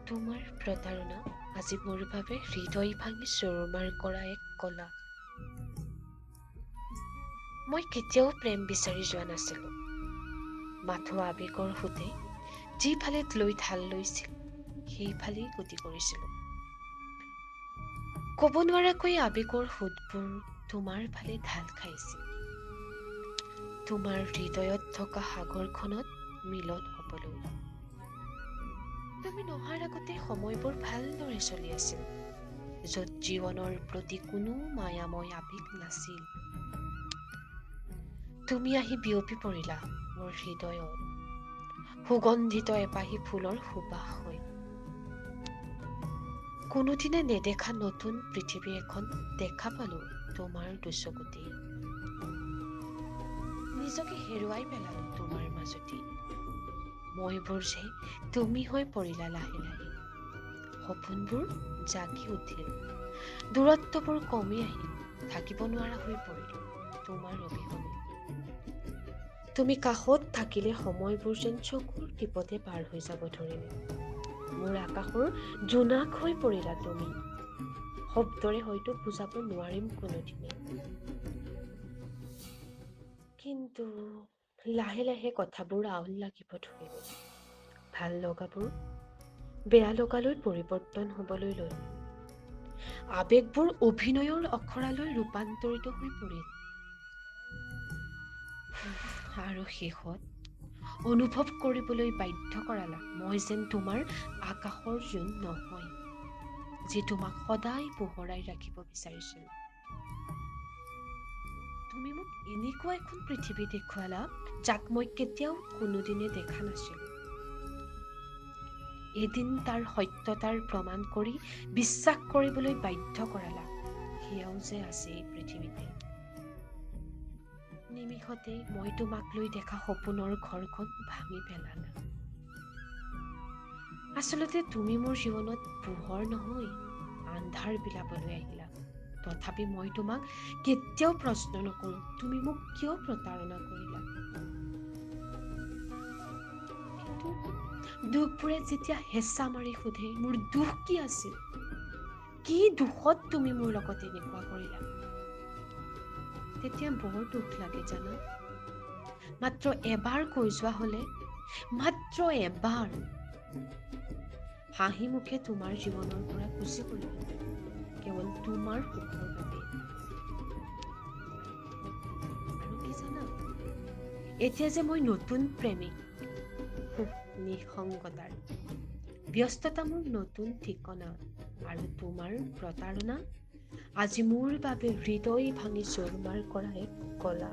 তোমাৰ প্ৰতাৰণা আজি মোৰ বাবে হৃদয় ভাঙি চুৰমাৰ কৰা এক কলা। মই কেতিয়াও প্ৰেম বিচাৰি যোৱা নাছিলো। মাথো আৱেগৰ সোঁতে যিফালে লৈ ঢাল লৈছিল সেইফালেই গতি কৰিছিলো। ক'ব নোৱাৰাকৈ আৱেগৰ সোঁতবোৰ তোমাৰ ফালে ঢাল খাইছিল। তোমাৰ হৃদয়ত থকা সাগৰখনত মিলন হ'বলৈ। তুমি নহাৰ আগতে সময়বোৰ ভালদৰে চলি আছিল, য'ত জীৱনৰ প্ৰতি কোনো মায়াময় আৱেগ নাছিল। তুমি আহি বিয়পি পৰিলা মোৰ হৃদয়ত, সুগন্ধিত এপাহি ফুলৰ সুবাস হৈ। কোনোদিনে নেদেখা নতুন পৃথিৱী এখন দেখা পালো তোমাৰ দুচকুতেই। নিজকে হেৰুৱাই পেলালো তোমাৰ মাজতেই। মইবোৰ যে তুমি হৈ পৰিলা লাহে লাহে। সপোনবোৰ জাগি উঠিল, দূৰত্ববোৰ কমি আহিল, থাকিব নোৱাৰা হৈ পৰিলো তোমাৰ অবিহনে। তুমি কাষত থাকিলে সময়বোৰ যেন চকুৰ টিপতে পাৰ হৈ যাব ধৰিলে। মোৰ আকাশৰ জোনাক হৈ পৰিলা তুমি। শব্দৰে হয়তো বুজাব নোৱাৰিম কোনোদিনে। কিন্তু লাহে লাহে কথাবোৰ আউল লাগিব ধৰিলে। ভাল লগাবোৰ বেয়া লগালৈ পৰিৱৰ্তন হ'বলৈ ল'লে। আৱেগবোৰ অভিনয়ৰ অখৰালৈ ৰূপান্তৰিত হৈ পৰিল। আৰু শেষত অনুভৱ কৰিবলৈ বাধ্য কৰালা মই যেন তোমাৰ আকাশৰ জোন নহয়, যি তোমাক সদায় পোহৰাই ৰাখিব বিচাৰিছিল। তুমি মোক এনেকুৱা এখন পৃথিৱী দেখুৱালা যাক মই কেতিয়াও কোনোদিনে দেখা নাছিলো। এদিন তাৰ সত্যতাৰ প্ৰমাণ কৰি বিশ্বাস কৰিবলৈ বাধ্য কৰালা সেয়াও যে আছে এই পৃথিৱীতে। নিমিষতে মই তোমাক লৈ দেখা সপোনৰ ঘৰখন ভাঙি পেলালা। আচলতে তুমি মোৰ জীৱনত পোহৰ নহয়, আন্ধাৰ বিলাবলৈ আহিলা। তথাপি মই তোমাক কেতিয়াও প্ৰশ্ন নকৰো তুমি মোক কিয় প্ৰতাৰণা কৰিলা। কিন্তু দুখবোৰে যেতিয়া হেঁচা মাৰি সোধে মোৰ দুখ কি আছিল, কি দুখত তুমি মোৰ লগত এনেকুৱা কৰিলা, তেতিয়া বৰ দুখ লাগে জানা। মাত্ৰ এবাৰ কৈ যোৱা হলে, মাত্ৰ এবাৰ হাঁহি মুখে তোমাৰ জীৱনৰ পৰা গুচি গলো কেৱল তোমাৰ সুখৰ বাবে। আৰু কি জানা, এতিয়া যে মই নতুন প্ৰেমিক, নিঃসংগতাৰ ব্যস্ততা মোৰ নতুন ঠিকনা, আৰু তোমাৰ প্ৰতাৰণা আজি মোৰ বাবে হৃদয় ভাঙি চুৰমাৰ কৰা এক কলা।